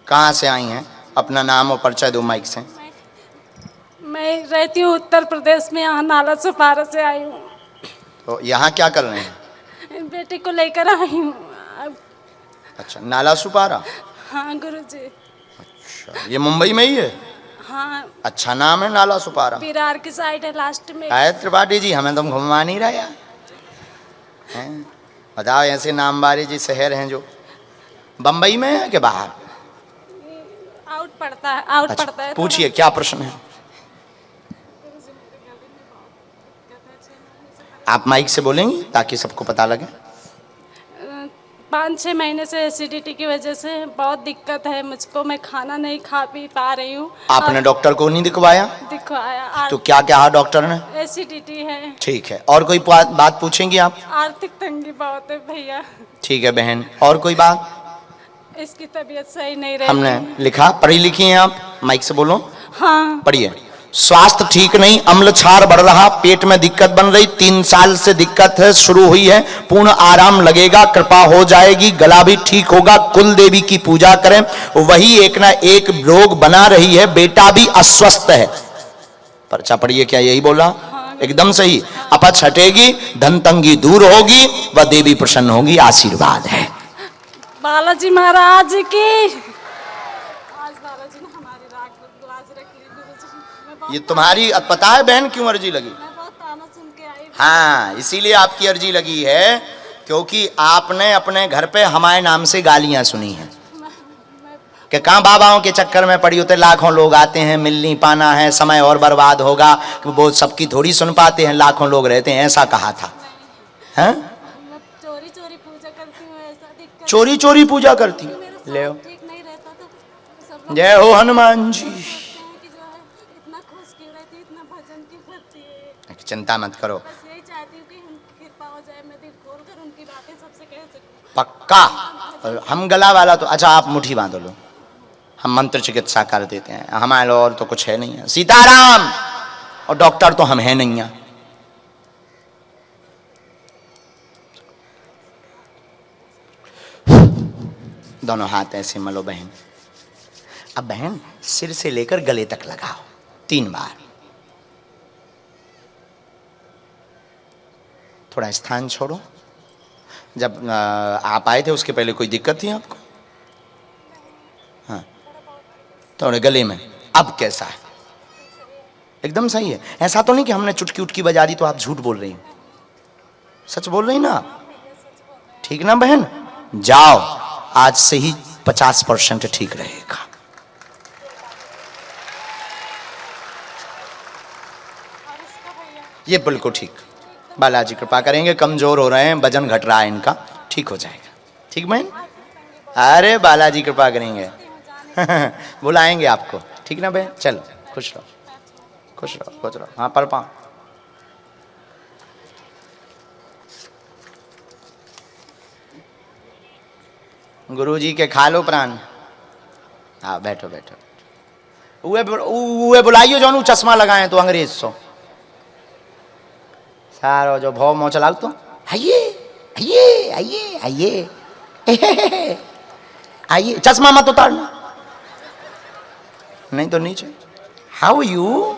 कहाँ से आई हैं? अपना नाम और परिचय दो माइक से। मैं रहती हूँ उत्तर प्रदेश में, यहाँ नाला सुपारा से आई हूँ। तो यहाँ क्या कर रहे हैं? बेटे को लेकर आई हूँ। अच्छा, नाला सुपारा। हाँ गुरुजी। अच्छा, ये मुंबई में ही है? हाँ, अच्छा नाम है नाला सुपारा। विरार की साइड है लास्ट में। आए त्रिपाठी जी, हमें तुम घुमा नहीं रहा यार हैं? बताओ, ऐसे नाम वाले जी शहर हैं जो बम्बई में है कि बाहर? आउट पड़ता है, आउट अच्छा, पड़ता है। पूछिए क्या प्रश्न है? आप माइक से बोलेंगी ताकि सबको पता लगे। 5-6 महीने से एसिडिटी की वजह से बहुत दिक्कत है मुझको। मैं खाना नहीं खा पी पा रही हूँ। आपने डॉक्टर को नहीं दिखवाया? दिखवाया। तो क्या क्या डॉक्टर ने? एसिडिटी है। ठीक है, और कोई बात पूछेंगी आप? आर्थिक तंगी बहुत है भैया। ठीक है बहन, और कोई बात? इसकी तबीयत सही नहीं रहती। हमने लिखा, पढ़ी लिखी हैं आप? माइक से बोलो। हाँ। पढ़िए। स्वास्थ्य ठीक नहीं, अम्ल क्षार बढ़ रहा, पेट में दिक्कत बन रही, 3 साल से दिक्कत है, शुरू हुई है, पूर्ण आराम लगेगा, कृपा हो जाएगी, गला भी ठीक होगा, कुल देवी की पूजा करें, वही एक ना एक रोग बना रही है, बेटा भी अस्वस्थ है। पर्चा पढ़िए, क्या यही बोला? हाँ, एकदम सही। अपच हटेगी, धन तंगी दूर होगी, वह देवी प्रसन्न होगी, आशीर्वाद है। बालाजी महाराज की। आज बालाजी ने हमारी लाज रख ली गुरुजी। ये तुम्हारी पता है बहन क्यों अर्जी लगी? मैं बहुत ताना सुन के आई। हाँ, इसीलिए आपकी अर्जी लगी है, क्योंकि आपने अपने घर पे हमारे नाम से गालियां सुनी हैं कि कहाँ बाबाओं के चक्कर में पड़ी होते, लाखों लोग आते हैं, मिल नहीं पाना है, समय और बर्बाद होगा, वो सबकी थोड़ी सुन पाते हैं, लाखों लोग रहते हैं, ऐसा कहा था। हैं? मैं चोरी चोरी पूजा करती हूँ, ऐसा दिक्कत। चोरी चोरी पूजा करती? ले ठीक नहीं रहता तो सब लोग जय हो हनुमान जी। कहते हैं कि जो है इतना खुश क्यों रहती है, इतना भजन क्यों करती है। चिंता मत करो, बस यही चाहती हूँ कि उनकी कृपा हो जाए, मैं दिल खोल कर उनकी बातें सबसे कह सकूँ। पक्का। और हम गला वाला तो अच्छा, आप मुट्ठी बांध लो, हम मंत्र चिकित्सा कर देते हैं, हमारे और तो कुछ है नहीं है, सीताराम। और डॉक्टर तो हम है नहीं है। दोनों हाथ ऐसे मलो बहन। अब बहन सिर से लेकर गले तक लगाओ 3 बार। थोड़ा स्थान छोड़ो। जब आप आए थे उसके पहले कोई दिक्कत थी आपको? हाँ, थोड़े गले में। अब कैसा है? एकदम सही है। ऐसा तो नहीं कि हमने चुटकी उटकी बजा दी तो आप झूठ बोल रही हैं? सच बोल रही ना आप? ठीक ना बहन? जाओ, आज से ही 50% ठीक रहेगा। ये बिल्कुल ठीक। बालाजी कृपा करेंगे, कमजोर हो रहे हैं, वजन घट रहा है इनका, ठीक हो जाएगा। ठीक बहन? अरे बालाजी कृपा करेंगे बुलाएंगे आपको, ठीक ना बहन? चलो, खुश रहो, खुश रहो, खुश रहो। हाँ, पर पाओ। गुरु जी के खा लो प्राण। हाँ, बैठो बैठो। उए बुलाइयो जो चश्मा लगाए तो अंग्रेज सो सारो जो भाव मोह चला तो आइए आइए आइए आइए आइए, चश्मा मत उतारना, नहीं तो नीचे। How you?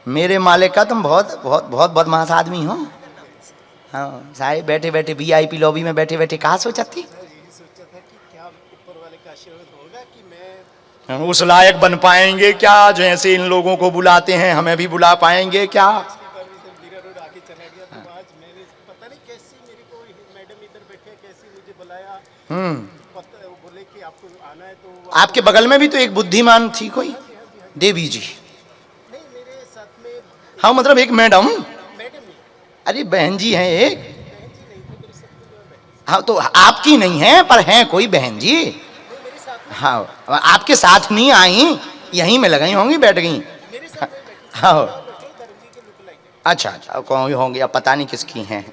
मेरे मालिक का तुम बहुत बहुत बहुत बदमाश आदमी हो। हाँ, सारे बैठे बैठे VIP लॉबी में बैठे बैठे कहा सोचा थी? उस लायक बन पाएंगे क्या जैसे इन लोगों को बुलाते हैं, हमें भी बुला पाएंगे क्या? आपके बगल में भी तो एक बुद्धिमान थी कोई, देवी जी। हाँ, मतलब एक मैडम। अरे बहन जी हैं एक। हाँ, तो आपकी नहीं है पर हैं कोई बहन जी। हाँ, आपके साथ नहीं आई, यहीं में लगाई होंगी, बैठ गई। हाँ, अच्छा अच्छा, कौन होंगी, अब पता नहीं किसकी हैं।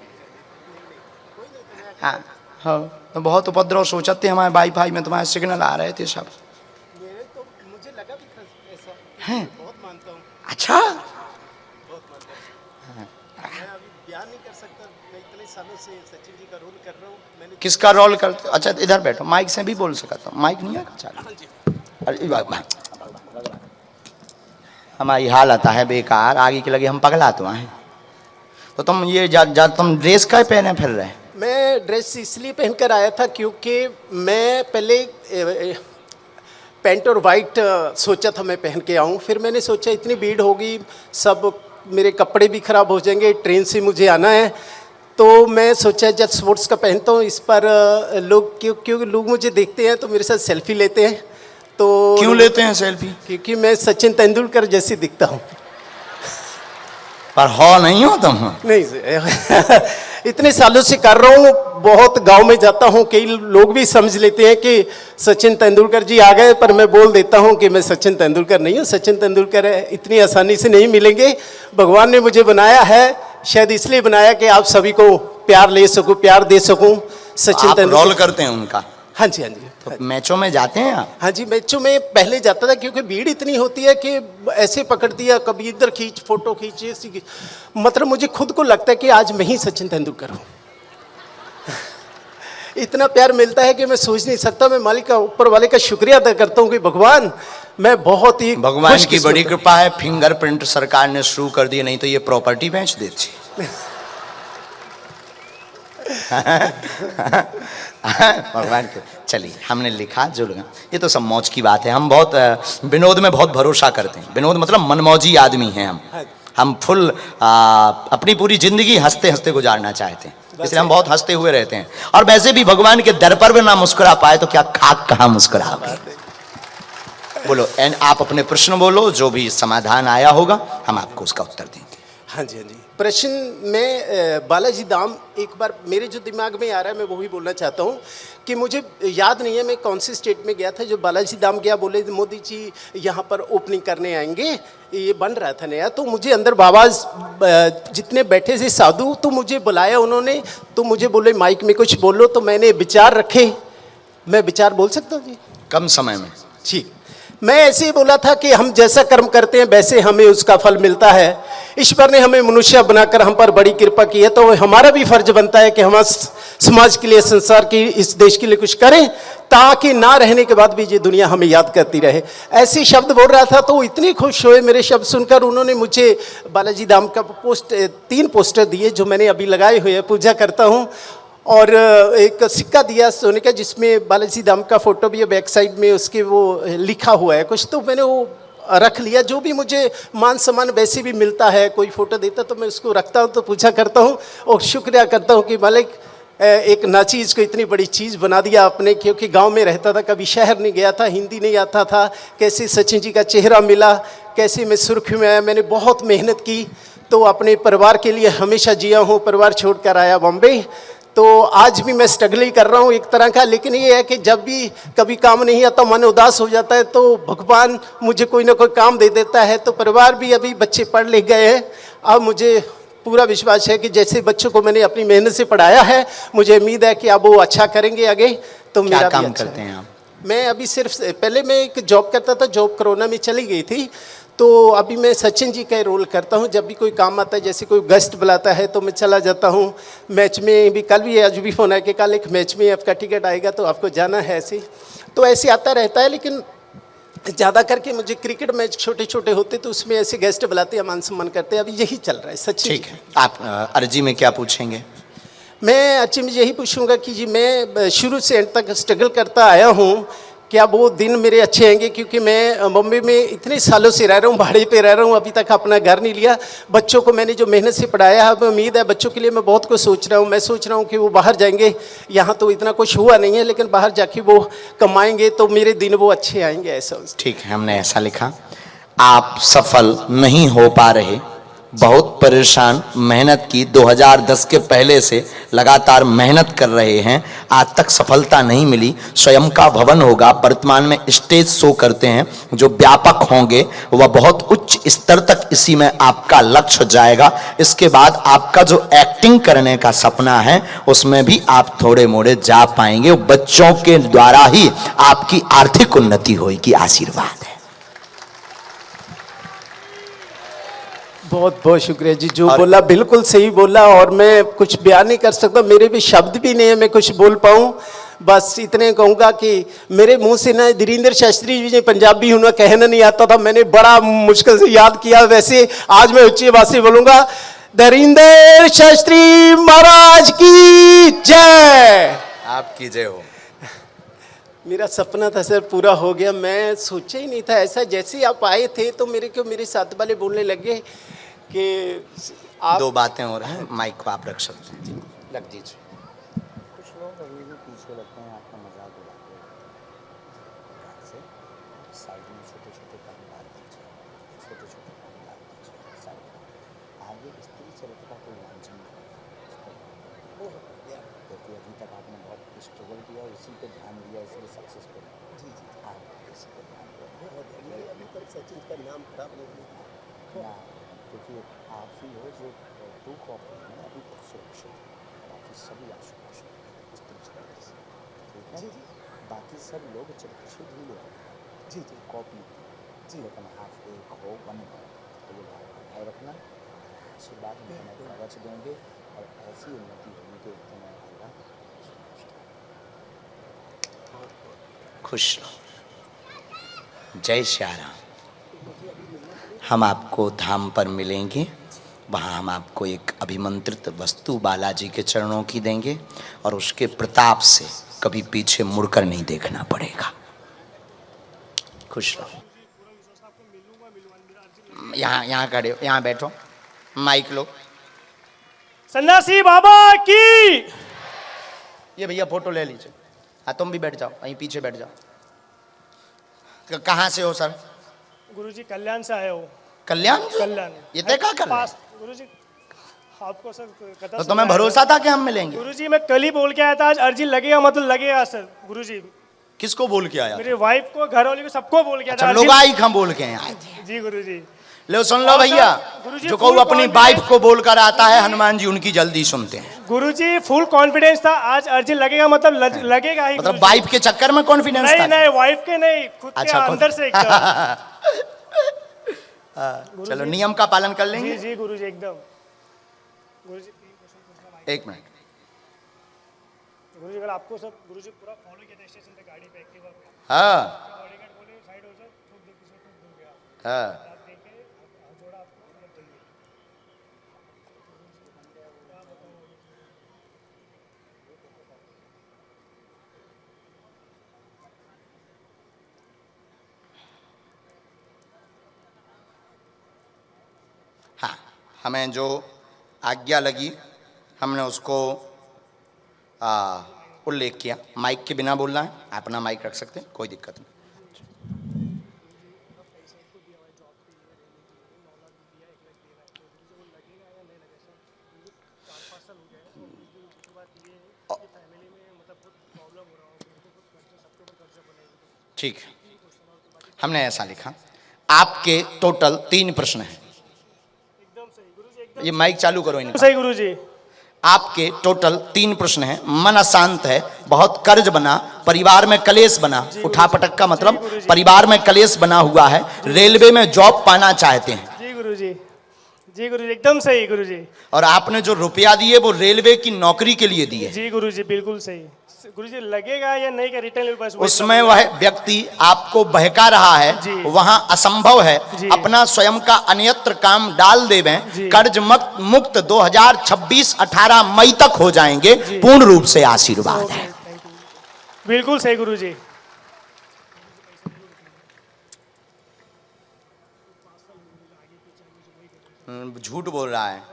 हाँ हाँ, तो बहुत उपद्रव सोचते हमारे वाईफाई में तुम्हारे सिग्नल आ रहे थे सब। तो मुझे लगा भी ऐसा हैं? बहुत मानता हूँ, अच्छा, बहुत मानता हूँ। मैं अभी बयान नहीं कर सकता, मैं इतने सालों से सचिन जी का रोल कर रहा हूँ मैंने। किसका रोल करते? अच्छा इधर बैठो, माइक से भी बोल सकता हूँ, माइक नहीं है चालू? हाँ जी। अरे हमारी हालत है बेकार, आगे की लगी हम पगला तो हैं। तो तुम ये तुम ड्रेस का पहने फिर रहे? मैं ड्रेस इसलिए पहनकर आया था क्योंकि मैं पहले पैंट और वाइट सोचा था मैं पहन के आऊँ, फिर मैंने सोचा इतनी भीड़ होगी, सब मेरे कपड़े भी ख़राब हो जाएंगे, ट्रेन से मुझे आना है, तो मैं सोचा जब स्पोर्ट्स का पहनता हूँ इस पर लोग क्योंकि लोग मुझे देखते हैं तो मेरे साथ सेल्फी लेते हैं। तो क्यों लेते हैं सेल्फी? क्योंकि मैं सचिन तेंदुलकर जैसे दिखता हूँ। पर हो नहीं हो तुम? नहीं इतने सालों से कर रहा हूँ, बहुत गांव में जाता हूँ, कई लोग भी समझ लेते हैं कि सचिन तेंदुलकर जी आ गए, पर मैं बोल देता हूँ कि मैं सचिन तेंदुलकर नहीं हूँ। सचिन तेंदुलकर इतनी आसानी से नहीं मिलेंगे, भगवान ने मुझे बनाया है, शायद इसलिए बनाया कि आप सभी को प्यार ले सकूँ, प्यार दे सकूँ। सचिन आप रोल करते हैं उनका? हाँ जी, हाँ जी। तो मैचों में जाते हैं आप? हाँ जी, मैचों में पहले जाता था क्योंकि भीड़ इतनी होती है कि ऐसे पकड़ दिया, कभी इधर खींच, फोटो खींचे, मतलब मुझे खुद को लगता है कि आज मैं ही सचिन तेंदुलकर हूँ। इतना प्यार मिलता है कि मैं सोच नहीं सकता। मैं मालिक का, ऊपर वाले का शुक्रिया अदा करता हूँ कि भगवान, मैं बहुत ही भगवान की बड़ी कृपा है, फिंगरप्रिंट सरकार ने शुरू कर दिया, नहीं तो ये प्रॉपर्टी बेच देती। भगवान के चलिए, हमने लिखा जो लगा, ये तो सब मौज की बात है। हम बहुत विनोद में बहुत भरोसा करते हैं। विनोद मतलब मनमौजी आदमी हैं हम फुल अपनी पूरी जिंदगी हंसते हंसते गुजारना चाहते हैं, इसलिए हम बहुत हंसते हुए रहते हैं। और वैसे भी भगवान के दर पर भी ना मुस्कुरा पाए तो क्या खाक कहाँ मुस्कुराओगे। बोलो, एंड आप अपने प्रश्न बोलो, जो भी समाधान आया होगा हम आपको उसका उत्तर देंगे। हाँ जी, हाँ जी। प्रश्न में बालाजी धाम, एक बार मेरे जो दिमाग में आ रहा है मैं वो भी बोलना चाहता हूँ कि मुझे याद नहीं है मैं कौन सी स्टेट में गया था, जो बालाजी धाम गया, बोले मोदी जी यहाँ पर ओपनिंग करने आएंगे, ये बन रहा था नया, तो मुझे अंदर बाबा जितने बैठे थे साधु, तो मुझे बुलाया उन्होंने, तो मुझे बोले माइक में कुछ बोलो, तो मैंने विचार रखे। मैं विचार बोल सकता हूँ जी? कम समय में? ठीक। मैं ऐसे ही बोला था कि हम जैसा कर्म करते हैं वैसे हमें उसका फल मिलता है। ईश्वर ने हमें मनुष्य बनाकर हम पर बड़ी कृपा की है, तो हमारा भी फर्ज बनता है कि हम समाज के लिए, संसार की, इस देश के लिए कुछ करें, ताकि ना रहने के बाद भी ये दुनिया हमें याद करती रहे। ऐसे शब्द बोल रहा था, तो वो इतनी खुश हुए मेरे शब्द सुनकर, उन्होंने मुझे बालाजी धाम का 3 पोस्टर दिए जो मैंने अभी लगाए हुए हैं, पूजा करता हूँ, और एक सिक्का दिया सोने का जिसमें बालाजी धाम का फोटो भी है, बैक साइड में उसके वो लिखा हुआ है कुछ, तो मैंने वो रख लिया। जो भी मुझे मान सम्मान वैसे भी मिलता है, कोई फोटो देता तो मैं उसको रखता हूँ, तो पूजा करता हूँ और शुक्रिया करता हूँ कि मालिक एक नाचीज़ को इतनी बड़ी चीज़ बना दिया आपने। क्योंकि गांव में रहता था, कभी शहर नहीं गया था, हिंदी नहीं आता था, कैसे सचिन जी का चेहरा मिला, कैसे मैं सुर्खी में आया, मैंने बहुत मेहनत की, तो अपने परिवार के लिए हमेशा जिया हूँ, परिवार छोड़कर आया बॉम्बे, तो आज भी मैं स्ट्रगल ही कर रहा हूँ एक तरह का। लेकिन ये है कि जब भी कभी काम नहीं आता, मन उदास हो जाता है, तो भगवान मुझे कोई ना कोई काम दे देता है। तो परिवार भी, अभी बच्चे पढ़ लिख गए हैं, अब मुझे पूरा विश्वास है कि जैसे बच्चों को मैंने अपनी मेहनत से पढ़ाया है, मुझे उम्मीद है कि अब वो अच्छा करेंगे आगे। तो क्या मेरा काम भी अच्छा करते हैं आप? मैं अभी सिर्फ, पहले मैं एक जॉब करता था, जॉब कोरोना में चली गई थी, तो अभी मैं सचिन जी का रोल करता हूँ। जब भी कोई काम आता है, जैसे कोई गेस्ट बुलाता है तो मैं चला जाता हूँ। मैच में भी, कल भी आज भी फोन है कि कल एक मैच में आपका टिकट आएगा तो आपको जाना है, ऐसे तो ऐसे आता रहता है। लेकिन ज़्यादा करके मुझे क्रिकेट मैच छोटे छोटे होते तो उसमें ऐसे गेस्ट बुलाते हैं, मान सम्मान करते हैं, अभी यही चल रहा है। सचिन ठीक है, आप अर्जी में क्या पूछेंगे? मैं अच्छे में यही पूछूंगा कि जी मैं शुरू से एंड तक स्ट्रगल करता आया हूँ, क्या वो दिन मेरे अच्छे आएंगे? क्योंकि मैं बॉम्बे में इतने सालों से रह रहा हूँ, भाड़े पे रह रहा हूँ, अभी तक अपना घर नहीं लिया। बच्चों को मैंने जो मेहनत से पढ़ाया है, अब उम्मीद है बच्चों के लिए मैं बहुत कुछ सोच रहा हूँ। मैं सोच रहा हूँ कि वो बाहर जाएंगे, यहाँ तो इतना कुछ हुआ नहीं है, लेकिन बाहर जाके वो कमाएंगे तो मेरे दिन वो अच्छे आएंगे, ऐसा। ठीक है, हमने ऐसा लिखा। आप सफल नहीं हो पा रहे, बहुत परेशान, मेहनत की, 2010 के पहले से लगातार मेहनत कर रहे हैं, आज तक सफलता नहीं मिली। स्वयं का भवन होगा, वर्तमान में स्टेज शो करते हैं जो व्यापक होंगे, वह बहुत उच्च स्तर तक इसी में आपका लक्ष्य जाएगा। इसके बाद आपका जो एक्टिंग करने का सपना है उसमें भी आप थोड़े मोड़े जा पाएंगे। बच्चों के द्वारा ही आपकी आर्थिक उन्नति होगी, आशीर्वाद है। बहुत बहुत शुक्रिया जी, जो बोला बिल्कुल सही बोला, और मैं कुछ बयान नहीं कर सकता, मेरे भी शब्द भी नहीं है मैं कुछ बोल पाऊँ। बस इतने कहूँगा कि मेरे मुंह से ना धीरेन्द्र शास्त्री जी ने पंजाबी हूँ ना कहना नहीं आता था, मैंने बड़ा मुश्किल से याद किया। वैसे आज मैं उच्च भाषा बोलूँगा, धीरेन्द्र शास्त्री महाराज की जय। आपकी जय हो। मेरा सपना था सर, पूरा हो गया। मैं सोचा ही नहीं था ऐसा, जैसे आप आए थे तो मेरे साथ वाले बोलने लगे कि आप दो बातें हो रही हैं, माइक को आप रख सकते हैं, रख दीजिए। कुछ लोग अभी भी पीछे लगते हैं, आपका मजाक उड़ाते हैं से साइड में छोटे छोटे कम डाल दीजिए, छोटे छोटे कम डाल दीजिए साइड में। आगे स्त्री चरित्र का कोई लांछन नहीं है, क्योंकि अभी तक आपने बहुत स्ट्रगल किया, उसी पे ध्यान दिया, इसलिए सक्सेसफुल जी जी आप इसी पे ध्यान दिया। अभी तक सचिन का नाम खराब नहीं ना, क्योंकि आप ही हो जो टू कॉपी में अभी तक सुरक्षित है, बाकी सभी आशुतोष स्त्री चरित्र से, ठीक है जी जी। बाकी सब लोग चरित्र से ढीले हो जी जी कॉपी जी, लेकिन आप एक हो वन हो, तो ये भाव रखना, आशीर्वाद में कवच देंगे और ऐसी उन्नति होगी कि एकदम आएगा। खुश रहो। जय श्री राम। हम आपको धाम पर मिलेंगे, वहाँ हम आपको एक अभिमंत्रित वस्तु बालाजी के चरणों की देंगे और उसके प्रताप से कभी पीछे मुड़कर नहीं देखना पड़ेगा। खुश रहो। यहाँ खड़े हो, यहाँ बैठो, माइक लो। सन्यासी बाबा की। ये भैया फोटो ले लीजिए। हाँ तुम भी बैठ जाओ, वहीं पीछे बैठ जाओ। कहाँ से हो सर? गुरुजी कल्याण से आए हो। कल्याण? कल्याण ये तय क्या कर रहे हैं? गुरुजी आपको सर कथा तो तुम्हें भरोसा था कि हम मिलेंगे? गुरुजी मैं कल ही बोल के आया था, आज अर्जी लगेगा मतलब लगेगा सर। गुरुजी किसको बोल के आया? मेरी वाइफ को, घर वाली को, सबको बोल के आया था। लोग आई हम बोल के आए थे जी गुरुजी। लो सुन लो भैया, जो कहूँ अपनी वाइफ को बोलकर आता है, हनुमान जी उनकी जल्दी सुनते हैं। गुरुजी फुल कॉन्फिडेंस था, आज अर्जी लगेगा मतलब लगेगा ही। मतलब वाइफ के चक्कर में कॉन्फिडेंस था? नहीं वाइफ के नहीं, खुद के अंदर से एकदम। चलो नियम का पालन कर लेंगे। जी जी गुरुजी एकदम। गुरुजी एक मिनट। गुरुजी अगर आपको सब गुरुजी पूरा फॉलो किया था स्टेशन पे, गाड़ी पे, एक्टिवा पे। हाँ बॉडीगार्ड बोले साइड हो जाओ, ठोक दे, किसी को ठोक गया। हाँ आप देखे जोड़ा आपको मतलब चाहिए। हाँ, हमें जो आज्ञा लगी हमने उसको उल्लेख किया। माइक के बिना बोलना है, आप अपना माइक रख सकते हैं, कोई दिक्कत नहीं। ठीक है, हमने ऐसा लिखा। आपके टोटल 3 प्रश्न हैं। ये माइक चालू करो इनका। सही गुरुजी। आपके टोटल 3 प्रश्न हैं। मन अशांत है, बहुत कर्ज बना, परिवार में कलेश बना। उठापटक का मतलब परिवार में कलेश बना हुआ है। रेलवे में जॉब पाना चाहते हैं। जी गुरुजी। जी गुरुजी एकदम सही गुरुजी। और आपने जो रुपया दिए वो रेलवे की नौकरी के लिए दिए। जी गुरुजी बिल्कुल सही। गुरुजी लगेगा या नहीं का रिटर्न बस उसमें वह व्यक्ति आपको बहका रहा है, वहां असंभव है। अपना स्वयं का अन्यत्र काम डाल देवें, कर्ज मुक्त 2026-18 मई तक हो जाएंगे। पूर्ण रूप से आशीर्वाद है। बिल्कुल सही गुरुजी। झूठ बोल रहा है।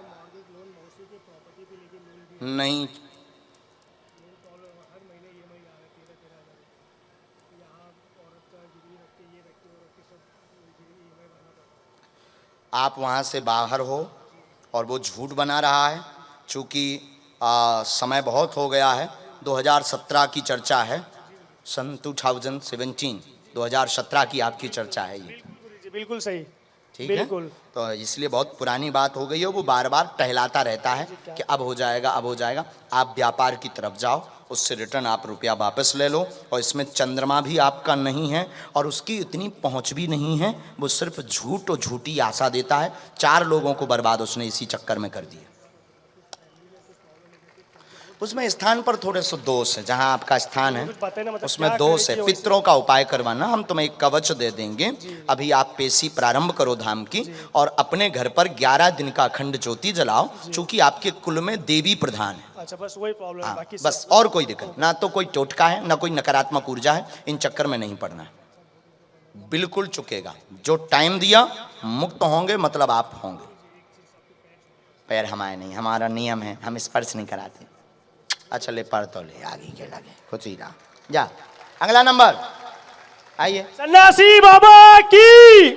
नहीं, आप वहाँ से बाहर हो और वो झूठ बना रहा है। चूँकि समय बहुत हो गया है, 2017 की चर्चा है, सन 2017 की आपकी चर्चा है ये। बिल्कुल सही। ठीक है, बिल्कुल। तो इसलिए बहुत पुरानी बात हो गई है, वो बार बार टहलाता रहता है कि अब हो जाएगा, अब हो जाएगा। आप व्यापार की तरफ जाओ, उससे रिटर्न आप रुपया वापस ले लो, और इसमें चंद्रमा भी आपका नहीं है और उसकी इतनी पहुंच भी नहीं है, वो सिर्फ झूठ और झूठी आशा देता है। 4 लोगों को बर्बाद उसने इसी चक्कर में कर दिया। उसमें स्थान पर थोड़े से दोष है, जहां आपका स्थान है कुछ पता ही ना, मतलब उसमें क्या दोष करे है। कि पितरों का उपाय करवाना, हम तुम्हें एक कवच दे देंगे। अभी आप पेशी प्रारंभ करो धाम की, और अपने घर पर 11 दिन का अखंड ज्योति जलाओ, चूंकि आपके कुल में देवी प्रधान है। अच्छा, बस वही प्रॉब्लम है, हाँ, बाकी सब बस और कोई दिक्कत ना, तो कोई टोटका है ना कोई नकारात्मक ऊर्जा है, इन चक्कर में नहीं पड़ना है, बिल्कुल चुकेगा। जो टाइम दिया मुक्त होंगे, मतलब आप होंगे। पैर हमारे नहीं, हमारा नियम है, हम स्पर्श नहीं कराते। अच्छा ले, पर तो ले, आगे के लगे खुद ही रहा। जा अगला नंबर, आइए। सन्यासी बाबा की